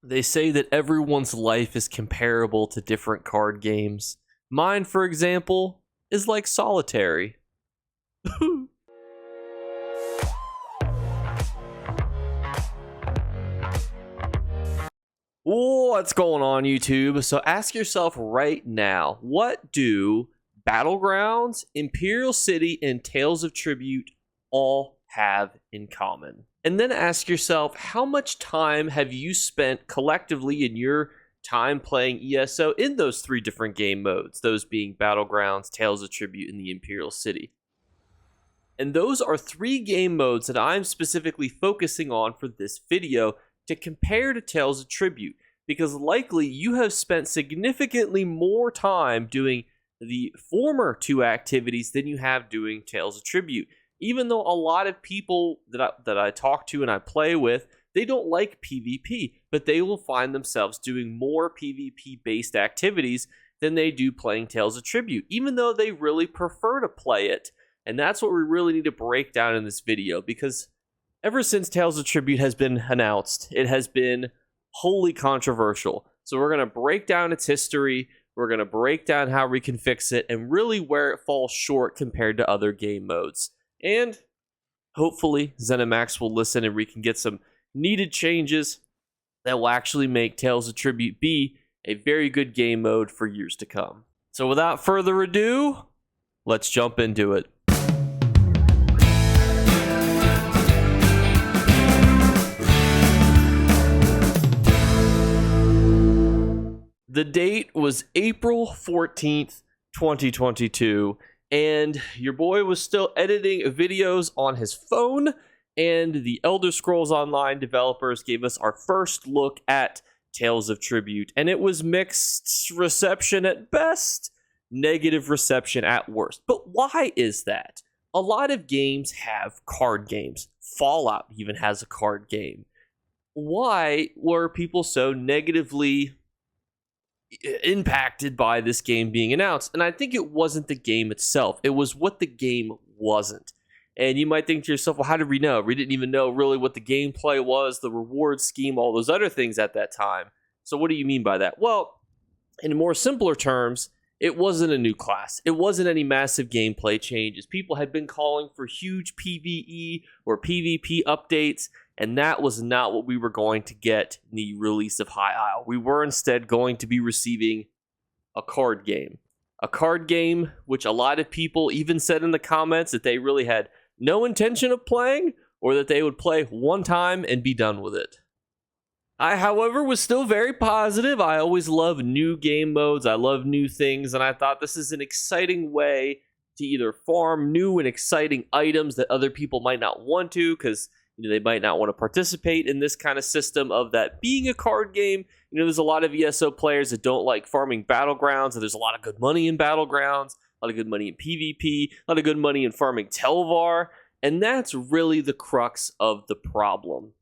They say that everyone's life is comparable to different card games. Mine, for example, is like solitary. What's going on, YouTube? So ask yourself right now, what do Battlegrounds, Imperial City, and Tales of Tribute all have in common? And then ask yourself, how much time have you spent collectively in your time playing ESO in those three different game modes, those being Battlegrounds, Tales of Tribute, and the Imperial City? And those are three game modes that I'm specifically focusing on for this video to compare to Tales of Tribute, because likely you have spent significantly more time doing the former two activities than you have doing Tales of Tribute. Even though a lot of people that I talk to and I play with, they don't like PvP, but they will find themselves doing more PvP-based activities than they do playing Tales of Tribute, even though they really prefer to play it. And that's what we really need to break down in this video, because ever since Tales of Tribute has been announced, it has been wholly controversial. So we're going to break down its history, we're going to break down how we can fix it, and really where it falls short compared to other game modes. And hopefully ZeniMax will listen and we can get some needed changes that will actually make Tales of Tribute be a very good game mode for years to come. So without further ado, let's jump into it. The date was April 14th, 2022. And your boy was still editing videos on his phone, and the Elder Scrolls Online developers gave us our first look at Tales of Tribute, and it was mixed reception at best, negative reception at worst. But why is that? A lot of games have card games. Fallout even has a card game. Why were people so negatively impacted by this game being announced? And I think it wasn't the game itself, it was what the game wasn't. And you might think to yourself, well, how did we know? We didn't even know really what the gameplay was, the reward scheme, all those other things at that time. So what do you mean by that? Well, in more simpler terms, it wasn't a new class. It wasn't any massive gameplay changes. People had been calling for huge PvE or PvP updates, and that was not what we were going to get in the release of High Isle. We were instead going to be receiving a card game. A card game which a lot of people even said in the comments that they really had no intention of playing, or that they would play one time and be done with it. I, however, was still very positive. I always love new game modes. I love new things, and I thought this is an exciting way to either farm new and exciting items that other people might not want to, because they might not want to participate in this kind of system of that being a card game. There's a lot of ESO players that don't like farming Battlegrounds, and there's a lot of good money in Battlegrounds, a lot of good money in PvP, a lot of good money in farming Telvar, and that's really the crux of the problem.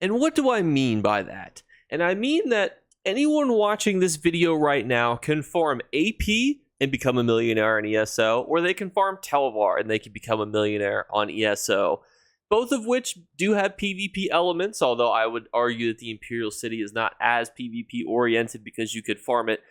And what do I mean by that? And I mean that anyone watching this video right now can farm AP and become a millionaire on ESO, or they can farm Telvar and they can become a millionaire on ESO. Both of which do have PvP elements, although I would argue that the Imperial City is not as PvP oriented because you could farm it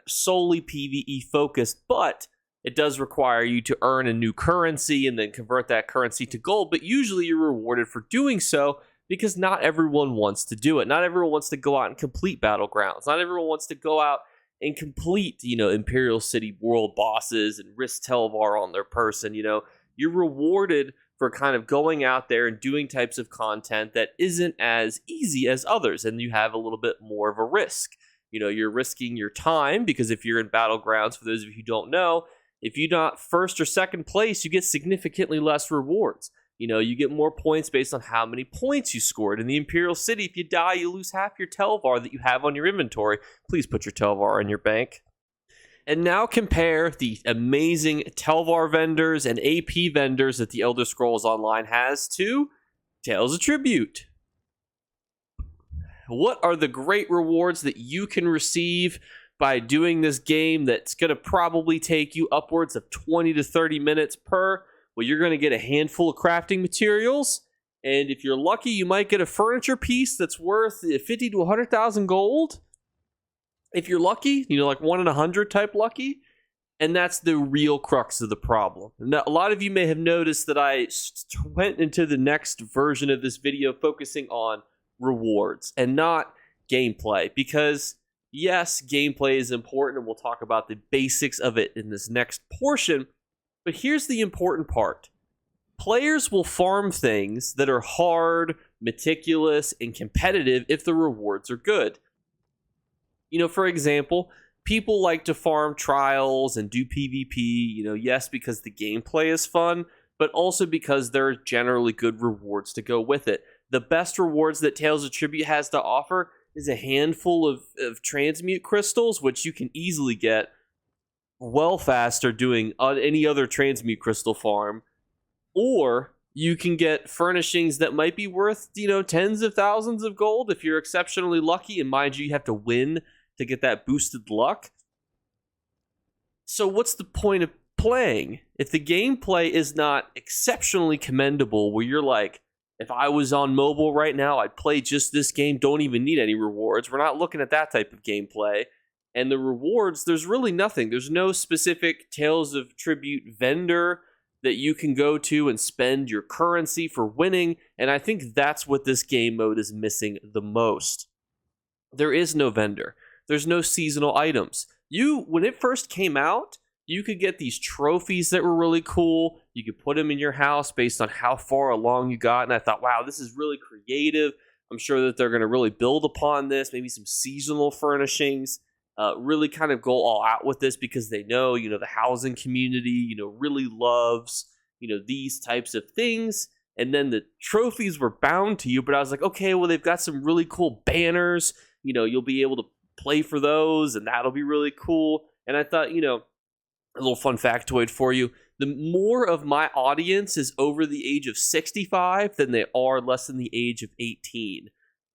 solely PvE focused, but it does require you to earn a new currency and then convert that currency to gold, but usually you're rewarded for doing so because not everyone wants to do it. Not everyone wants to go out and complete Battlegrounds. Not everyone wants to go out and complete, Imperial City world bosses and risk Telvar on their person. You're rewarded for kind of going out there and doing types of content that isn't as easy as others, and you have a little bit more of a risk. You're risking your time, because if you're in Battlegrounds, for those of you who don't know, if you're not first or second place, you get significantly less rewards. You get more points based on how many points you scored. In the Imperial City, if you die, you lose half your Telvar that you have on your inventory. Please put your Telvar in your bank. And now compare the amazing Telvar vendors and AP vendors that the Elder Scrolls Online has to Tales of Tribute. What are the great rewards that you can receive by doing this game that's going to probably take you upwards of 20 to 30 minutes per? Well, you're going to get a handful of crafting materials, and if you're lucky, you might get a furniture piece that's worth 50 to 100,000 gold. If you're lucky, like 1 in 100 type lucky. And that's the real crux of the problem. Now, a lot of you may have noticed that I went into the next version of this video focusing on rewards and not gameplay. Because, yes, gameplay is important, and we'll talk about the basics of it in this next portion. But here's the important part. Players will farm things that are hard, meticulous, and competitive if the rewards are good. For example, people like to farm trials and do PvP, yes, because the gameplay is fun, but also because there are generally good rewards to go with it. The best rewards that Tales of Tribute has to offer is a handful of transmute crystals, which you can easily get well faster doing any other transmute crystal farm. Or you can get furnishings that might be worth, tens of thousands of gold if you're exceptionally lucky. And mind you have to win to get that boosted luck. So what's the point of playing? If the gameplay is not exceptionally commendable, where you're like, if I was on mobile right now, I'd play just this game, don't even need any rewards. We're not looking at that type of gameplay. And the rewards, there's really nothing. There's no specific Tales of Tribute vendor that you can go to and spend your currency for winning. And I think that's what this game mode is missing the most. There is no vendor. There's no seasonal items. When it first came out, you could get these trophies that were really cool. You could put them in your house based on how far along you got. And I thought, wow, this is really creative. I'm sure that they're going to really build upon this. Maybe some seasonal furnishings. Really kind of go all out with this because they know, the housing community, really loves, these types of things. And then the trophies were bound to you. But I was like, okay, well, they've got some really cool banners. You'll be able to play for those, and that'll be really cool. And I thought, a little fun factoid for you. The more of my audience is over the age of 65 than they are less than the age of 18.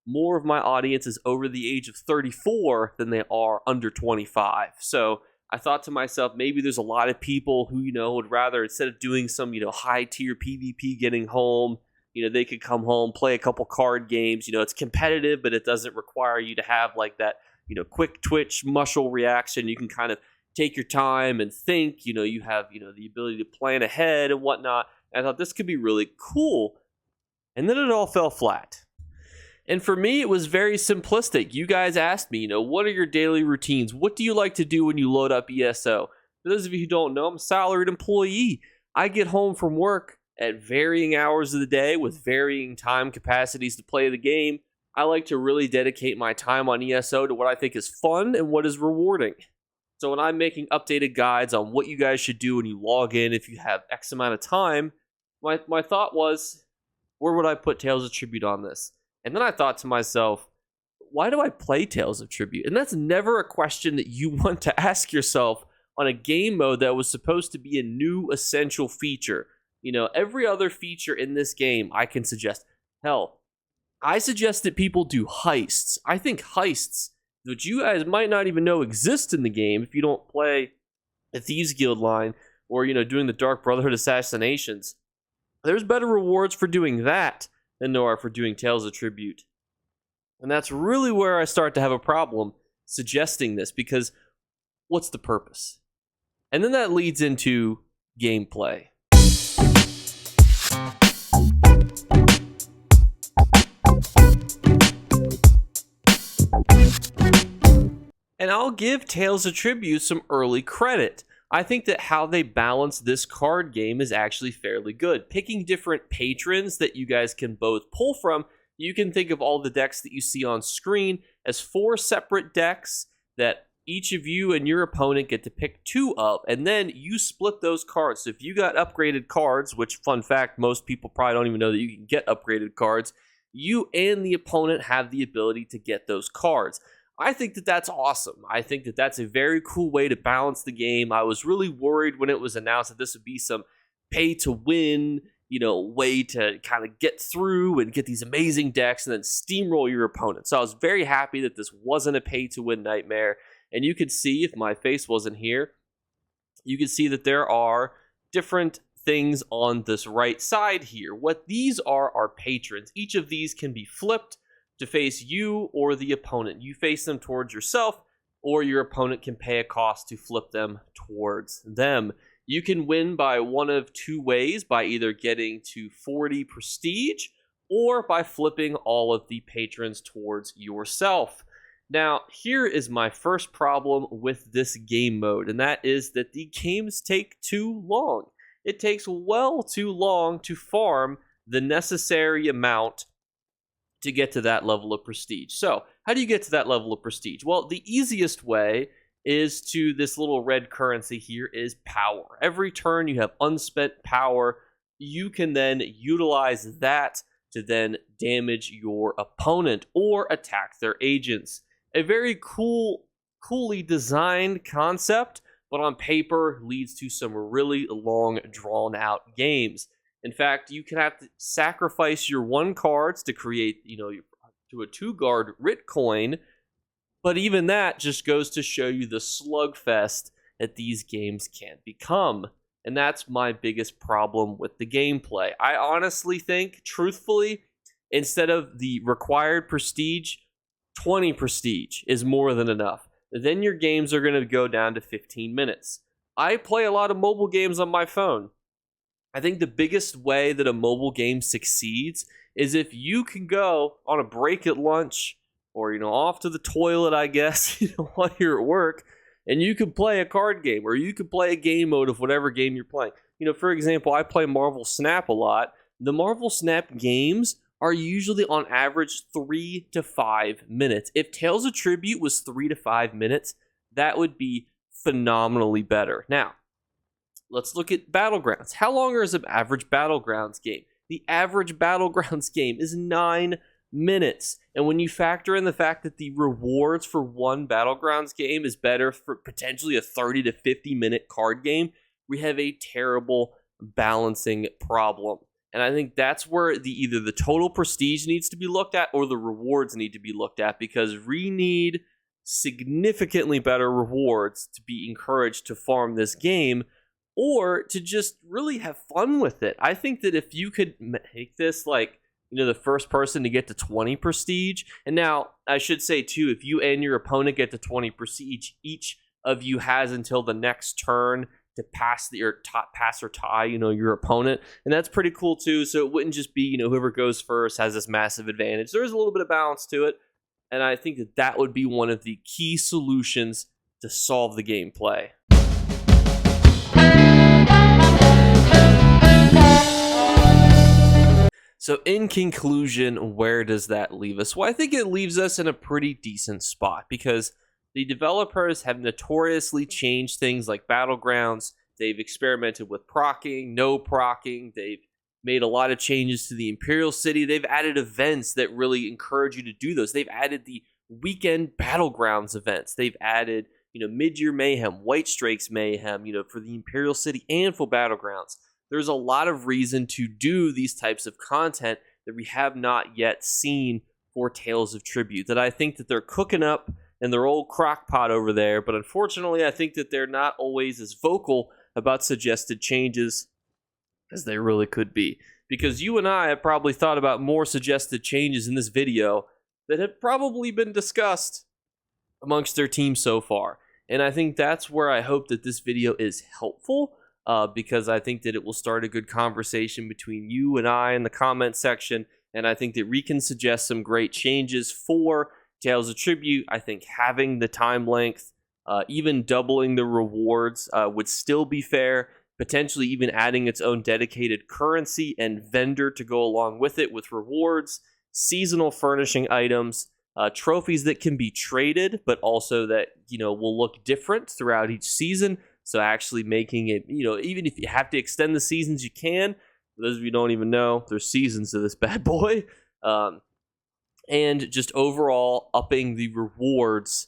More of my audience is over the age of 34 than they are under 25. So I thought to myself, maybe there's a lot of people who, would rather, instead of doing some, high tier PvP getting home, they could come home, play a couple card games. It's competitive, but it doesn't require you to have like that, quick twitch muscle reaction. You can kind of take your time and think, you have, the ability to plan ahead and whatnot. And I thought this could be really cool. And then it all fell flat. And for me, it was very simplistic. You guys asked me, what are your daily routines? What do you like to do when you load up ESO? For those of you who don't know, I'm a salaried employee. I get home from work at varying hours of the day with varying time capacities to play the game. I like to really dedicate my time on ESO to what I think is fun and what is rewarding. So when I'm making updated guides on what you guys should do when you log in, if you have X amount of time, my thought was, where would I put Tales of Tribute on this? And then I thought to myself, why do I play Tales of Tribute? And that's never a question that you want to ask yourself on a game mode that was supposed to be a new essential feature. Every other feature in this game I can suggest. Hell, I suggest that people do heists. I think heists, which you guys might not even know exist in the game if you don't play the Thieves Guild line or, doing the Dark Brotherhood assassinations. There's better rewards for doing that than there are for doing Tales of Tribute. And that's really where I start to have a problem suggesting this, because what's the purpose? And then that leads into gameplay. And I'll give Tales of Tribute some early credit. I think that how they balance this card game is actually fairly good. Picking different patrons that you guys can both pull from, you can think of all the decks that you see on screen as 4 separate decks that each of you and your opponent get to pick 2 of, and then you split those cards. So if you got upgraded cards, which, fun fact, most people probably don't even know that you can get upgraded cards, you and the opponent have the ability to get those cards. I think that that's awesome. I think that that's a very cool way to balance the game. I was really worried when it was announced that this would be some pay-to-win, way to kind of get through and get these amazing decks and then steamroll your opponent. So I was very happy that this wasn't a pay-to-win nightmare. And you could see, if my face wasn't here, you could see that there are different things on this right side here. What these are patrons. Each of these can be flipped to face you or the opponent. You face them towards yourself, or your opponent can pay a cost to flip them towards them. You can win by one of two ways, by either getting to 40 prestige or by flipping all of the patrons towards yourself. Now, here is my first problem with this game mode, and that is that the games take too long. It takes well too long to farm the necessary amount to get to that level of prestige. So, how do you get to that level of prestige? Well, the easiest way is to this little red currency here is power. Every turn you have unspent power. You can then utilize that to then damage your opponent or attack their agents. A very coolly designed concept, but on paper leads to some really long, drawn-out games. In fact, you can have to sacrifice your 1 cards to create, to a 2-guard Rit coin, but even that just goes to show you the slugfest that these games can become. And that's my biggest problem with the gameplay. I honestly think, truthfully, instead of the required prestige, 20 prestige is more than enough. Then your games are going to go down to 15 minutes. I play a lot of mobile games on my phone. I think the biggest way that a mobile game succeeds is if you can go on a break at lunch or, off to the toilet, I guess, while you're at work, and you can play a card game or you can play a game mode of whatever game you're playing. For example, I play Marvel Snap a lot. The Marvel Snap games are usually on average 3 to 5 minutes. If Tales of Tribute was 3 to 5 minutes, that would be phenomenally better. Now, let's look at Battlegrounds. How long is an average Battlegrounds game? The average Battlegrounds game is 9 minutes. And when you factor in the fact that the rewards for one Battlegrounds game is better for potentially a 30 to 50 minute card game, we have a terrible balancing problem. And I think that's where either the total prestige needs to be looked at or the rewards need to be looked at, because we need significantly better rewards to be encouraged to farm this game or to just really have fun with it. I think that if you could make this the first person to get to 20 prestige, and now I should say too, if you and your opponent get to 20 prestige, each of you has until the next turn to pass pass or tie, your opponent, and that's pretty cool too. So it wouldn't just be, whoever goes first has this massive advantage. There is a little bit of balance to it, and I think that would be one of the key solutions to solve the gameplay. So in conclusion, where does that leave us? Well, I think it leaves us in a pretty decent spot, because the developers have notoriously changed things like Battlegrounds. They've experimented with procking, no procking. They've made a lot of changes to the Imperial City. They've added events that really encourage you to do those. They've added the weekend Battlegrounds events. They've added, Mid-Year Mayhem, White Strikes Mayhem, for the Imperial City and for Battlegrounds. There's a lot of reason to do these types of content that we have not yet seen for Tales of Tribute, that I think that they're cooking up in their old crock pot over there, but unfortunately I think that they're not always as vocal about suggested changes as they really could be. Because you and I have probably thought about more suggested changes in this video that have probably been discussed amongst their team so far. And I think that's where I hope that this video is helpful, because I think that it will start a good conversation between you and I in the comment section, and I think that we can suggest some great changes for Tales of Tribute. I think having the time length, even doubling the rewards would still be fair, potentially even adding its own dedicated currency and vendor to go along with it with rewards, seasonal furnishing items, trophies that can be traded, but also that, will look different throughout each season. So actually making it, even if you have to extend the seasons, you can. For those of you who don't even know, there's seasons to this bad boy. And just overall upping the rewards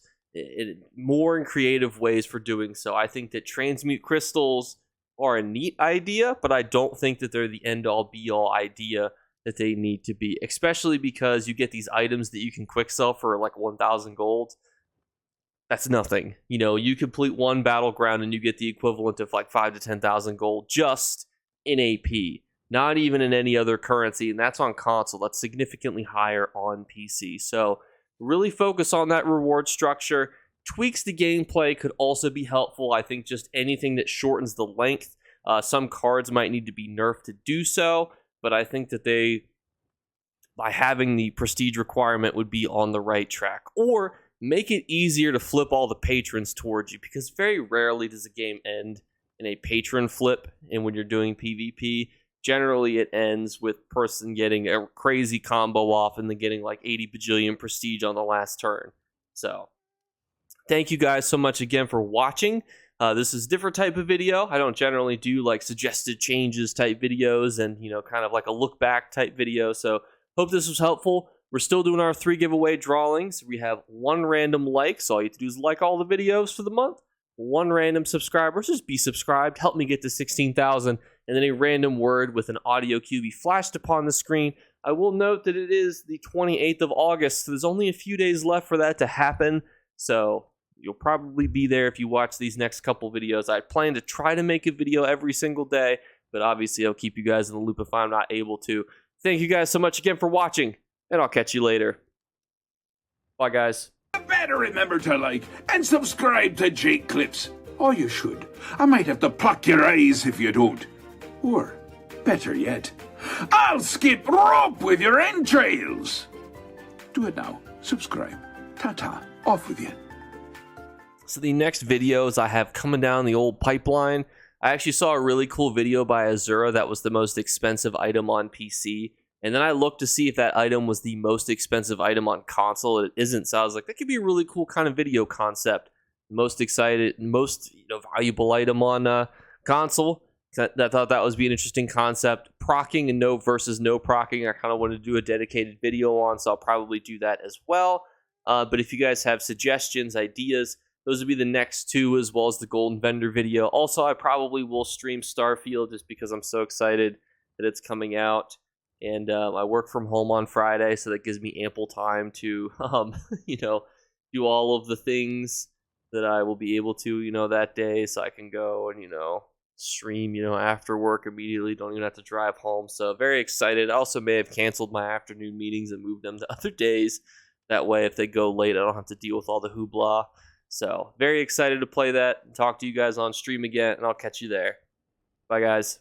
more in creative ways for doing so. I think that transmute crystals are a neat idea, but I don't think that they're the end-all, be-all idea that they need to be, especially because you get these items that you can quick sell for 1,000 gold. That's nothing. You complete one battleground and you get the equivalent of 5,000 to 10,000 gold just in AP, not even in any other currency, and that's on console. That's significantly higher on PC. So really focus on that reward structure. Tweaks the gameplay could also be helpful. I think just anything that shortens the length. Some cards might need to be nerfed to do so, but I think that they, by having the prestige requirement, would be on the right track. Or make it easier to flip all the patrons towards you, because very rarely does a game end in a patron flip. And when you're doing PvP, generally it ends with person getting a crazy combo off and then getting like 80 bajillion prestige on the last turn. So thank you guys so much again for watching. This is a different type of video. I don't generally do like suggested changes type videos and, you know, kind of like a look back type video. So hope this was helpful. We're still doing our 3 giveaway drawings. We have 1 random like, so all you have to do is like all the videos for the month. 1 random subscriber, just be subscribed, help me get to 16,000, and then a random word with an audio cue be flashed upon the screen. I will note that it is the 28th of August, so there's only a few days left for that to happen. So you'll probably be there if you watch these next couple videos. I plan to try to make a video every single day, but obviously I'll keep you guys in the loop if I'm not able to. Thank you guys so much again for watching, and I'll catch you later. Bye, guys. Better remember to like and subscribe to Jake Clips. Or you should. I might have to pluck your eyes if you don't. Or, better yet, I'll skip rope with your entrails. Do it now. Subscribe. Ta-ta. Off with you. So the next videos I have coming down the old pipeline, I actually saw a really cool video by Azura that was the most expensive item on PC. And then I looked to see if that item was the most expensive item on console. It isn't. So I was like, that could be a really cool kind of video concept. Most valuable item on console. I thought that would be an interesting concept. Procking and no versus no procking, I kind of want to do a dedicated video on, so I'll probably do that as well. But if you guys have suggestions, ideas, those would be the next 2, as well as the Golden Vendor video. Also, I probably will stream Starfield just because I'm so excited that it's coming out. And I work from home on Friday, so that gives me ample time to, do all of the things that I will be able to, that day. So I can go and, stream, after work immediately. Don't even have to drive home. So very excited. I also may have canceled my afternoon meetings and moved them to other days. That way, if they go late, I don't have to deal with all the hoopla. So very excited to play that and talk to you guys on stream again, and I'll catch you there. Bye, guys.